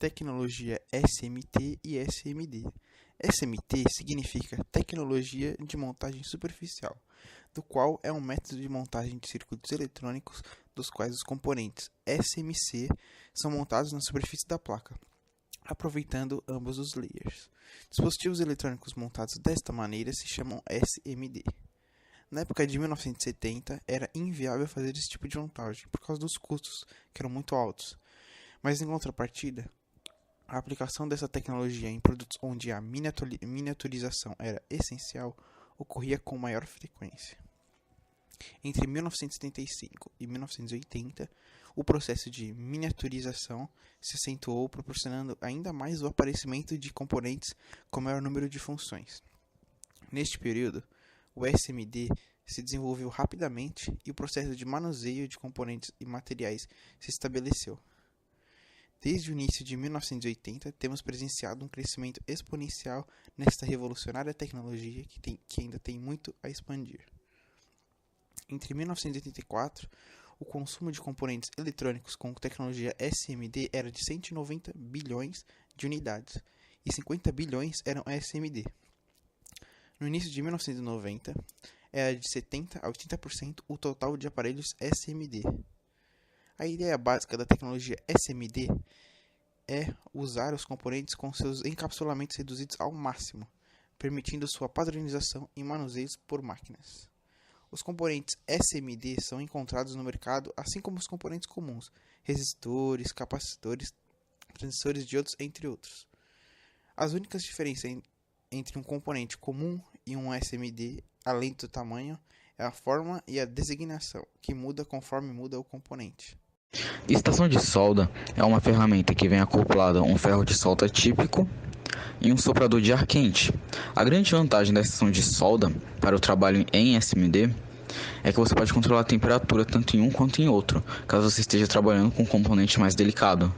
tecnologia SMT e SMD. SMT significa tecnologia de montagem superficial, do qual é um método de montagem de circuitos eletrônicos dos quais os componentes SMC são montados na superfície da placa, aproveitando ambos os layers. Dispositivos eletrônicos montados desta maneira se chamam SMD. Na época de 1970, era inviável fazer esse tipo de montagem, por causa dos custos, que eram muito altos. Mas, em contrapartida, a aplicação dessa tecnologia em produtos onde a miniaturização era essencial ocorria com maior frequência. Entre 1975 e 1980, o processo de miniaturização se acentuou, proporcionando ainda mais o aparecimento de componentes com maior número de funções. Neste período, o SMD se desenvolveu rapidamente e o processo de manuseio de componentes e materiais se estabeleceu. Desde o início de 1980, temos presenciado um crescimento exponencial nesta revolucionária tecnologia que ainda tem muito a expandir. Entre 1984, o consumo de componentes eletrônicos com tecnologia SMD era de 190 bilhões de unidades e 50 bilhões eram SMD. No início de 1990, era de 70% a 80% o total de aparelhos SMD. A ideia básica da tecnologia SMD é usar os componentes com seus encapsulamentos reduzidos ao máximo, permitindo sua padronização e manuseios por máquinas. Os componentes SMD são encontrados no mercado, assim como os componentes comuns, resistores, capacitores, transistores de iodos, entre outros. As únicas diferenças entre um componente comum e um SMD, além do tamanho, é a forma e a designação, que muda conforme muda o componente. Estação de solda é uma ferramenta que vem acoplada a um ferro de solda típico e um soprador de ar quente. A grande vantagem da estação de solda para o trabalho em SMD é que você pode controlar a temperatura tanto em um quanto em outro, caso você esteja trabalhando com um componente mais delicado.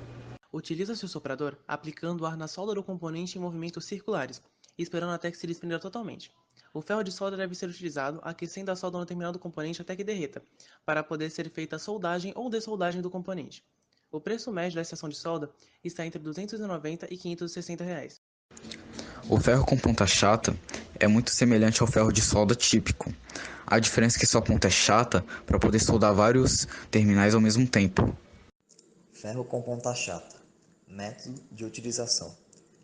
Utiliza-se o soprador aplicando o ar na solda do componente em movimentos circulares, esperando até que se desprenda totalmente. O ferro de solda deve ser utilizado aquecendo a solda no determinado componente até que derreta, para poder ser feita a soldagem ou dessoldagem do componente. O preço médio da estação de solda está entre R$ 290 e R$ 560. O ferro com ponta chata é muito semelhante ao ferro de solda típico. A diferença é que sua ponta é chata para poder soldar vários terminais ao mesmo tempo. Ferro com ponta chata. Método de utilização.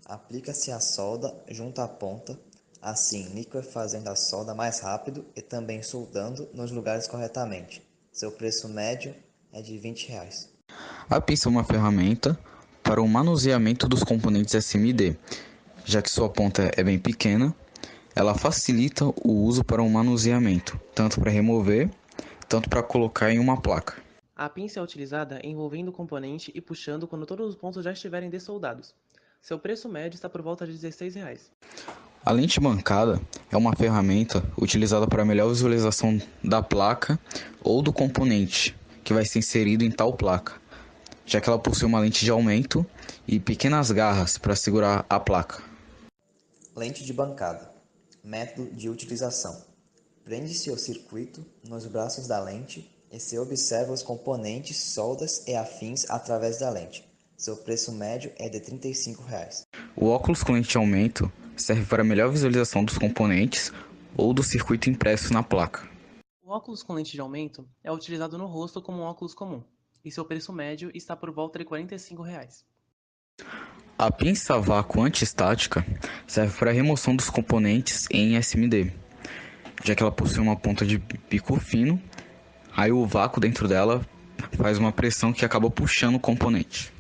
Aplica-se a solda junto à ponta, assim liquefazendo a solda mais rápido e também soldando nos lugares corretamente. Seu preço médio é de R$ 20. A pinça é uma ferramenta para o manuseamento dos componentes SMD. Já que sua ponta é bem pequena, ela facilita o uso para um manuseamento, tanto para remover, tanto para colocar em uma placa. A pinça é utilizada envolvendo o componente e puxando quando todos os pontos já estiverem dessoldados. Seu preço médio está por volta de R$ 16. A lente bancada é uma ferramenta utilizada para melhor visualização da placa ou do componente que vai ser inserido em tal placa, já que ela possui uma lente de aumento e pequenas garras para segurar a placa. Lente de bancada. Método de utilização. Prende-se o circuito nos braços da lente e se observa os componentes, soldas e afins através da lente. Seu preço médio é de R$ 35. O óculos com lente de aumento serve para melhor visualização dos componentes ou do circuito impresso na placa. O óculos com lente de aumento é utilizado no rosto como um óculos comum, e seu preço médio está por volta de R$ 45. A pinça a vácuo antiestática serve para a remoção dos componentes em SMD, já que ela possui uma ponta de bico fino, aí o vácuo dentro dela faz uma pressão que acaba puxando o componente.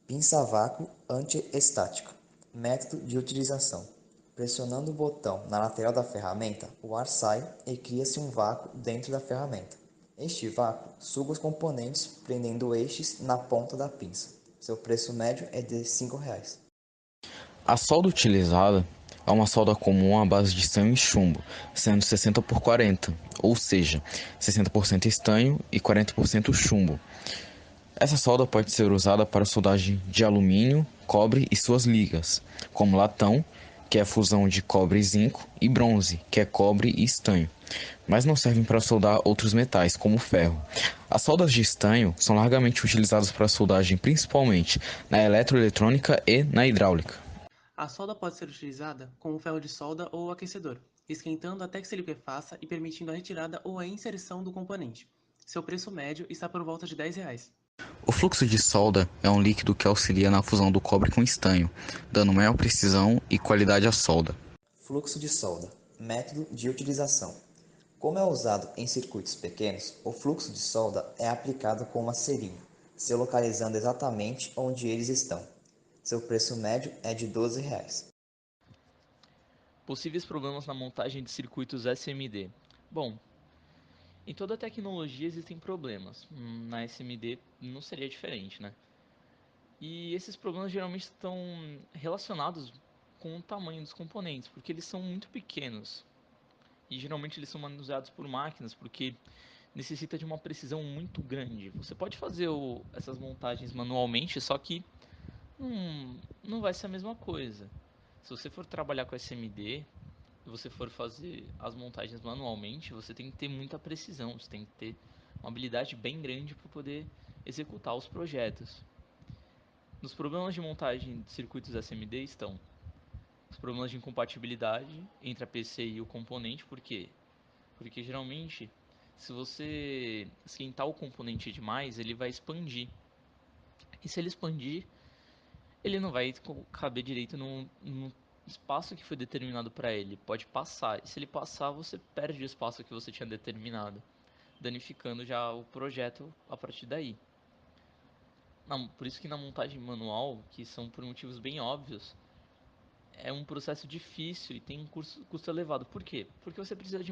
Pinça a vácuo antiestática. Método de utilização. Pressionando o botão na lateral da ferramenta, o ar sai e cria-se um vácuo dentro da ferramenta. Este vácuo suga os componentes, prendendo eixos na ponta da pinça. Seu preço médio é de R$ 5. A solda utilizada é uma solda comum à base de estanho e chumbo, sendo 60/40, ou seja, 60% estanho e 40% chumbo. Essa solda pode ser usada para soldagem de alumínio, cobre e suas ligas, como latão, que é a fusão de cobre e zinco, e bronze, que é cobre e estanho, mas não servem para soldar outros metais, como o ferro. As soldas de estanho são largamente utilizadas para soldagem principalmente na eletroeletrônica e na hidráulica. A solda pode ser utilizada com o ferro de solda ou aquecedor, esquentando até que se liquefaça e permitindo a retirada ou a inserção do componente. Seu preço médio está por volta de R$ 10. O fluxo de solda é um líquido que auxilia na fusão do cobre com estanho, dando maior precisão e qualidade à solda. Fluxo de solda. Método de utilização. Como é usado em circuitos pequenos, o fluxo de solda é aplicado com uma seringa, se localizando exatamente onde eles estão. Seu preço médio é de R$ 12. Possíveis problemas na montagem de circuitos SMD. Bom, em toda tecnologia existem problemas. Na SMD não seria diferente, né? E esses problemas geralmente estão relacionados com o tamanho dos componentes, porque eles são muito pequenos. E geralmente eles são manuseados por máquinas, porque necessita de uma precisão muito grande. Você pode fazer essas montagens manualmente, só que não vai ser a mesma coisa. Se você for trabalhar com SMD, se você for fazer as montagens manualmente, você tem que ter muita precisão, você tem que ter uma habilidade bem grande para poder executar os projetos. Nos problemas de montagem de circuitos SMD estão os problemas de incompatibilidade entre a PC e o componente. Por quê? Porque geralmente, se você esquentar o componente demais, ele vai expandir. E se ele expandir, ele não vai caber direito no espaço que foi determinado para ele. Pode passar. E se ele passar, você perde o espaço que você tinha determinado, danificando já o projeto a partir daí. Por isso que na montagem manual, que são por motivos bem óbvios, é um processo difícil e tem um custo elevado. Por quê? Porque você precisa de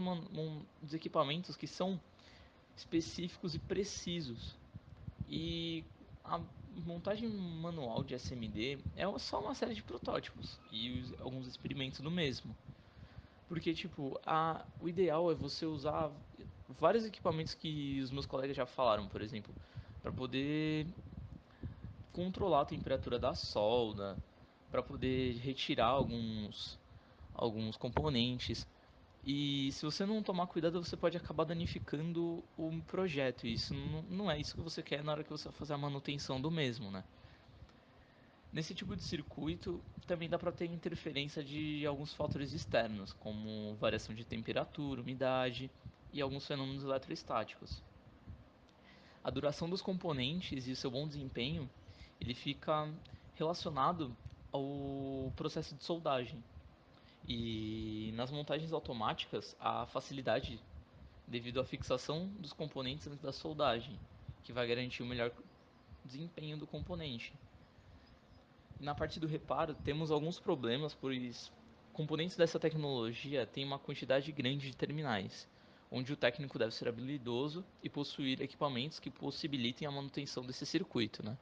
dos equipamentos que são específicos e precisos. E a montagem manual de SMD é só uma série de protótipos e alguns experimentos do mesmo. Porque, tipo, o ideal é você usar vários equipamentos que os meus colegas já falaram, por exemplo, para poder controlar a temperatura da solda, para poder retirar alguns componentes. E se você não tomar cuidado, você pode acabar danificando o projeto. E isso não é isso que você quer na hora que você vai fazer a manutenção do mesmo, né? Nesse tipo de circuito, também dá para ter interferência de alguns fatores externos, como variação de temperatura, umidade e alguns fenômenos eletrostáticos. A duração dos componentes e o seu bom desempenho, ele fica relacionado ao processo de soldagem. E nas montagens automáticas, a facilidade devido à fixação dos componentes antes da soldagem, que vai garantir o melhor desempenho do componente. Na parte do reparo, temos alguns problemas, pois componentes dessa tecnologia têm uma quantidade grande de terminais, onde o técnico deve ser habilidoso e possuir equipamentos que possibilitem a manutenção desse circuito, né?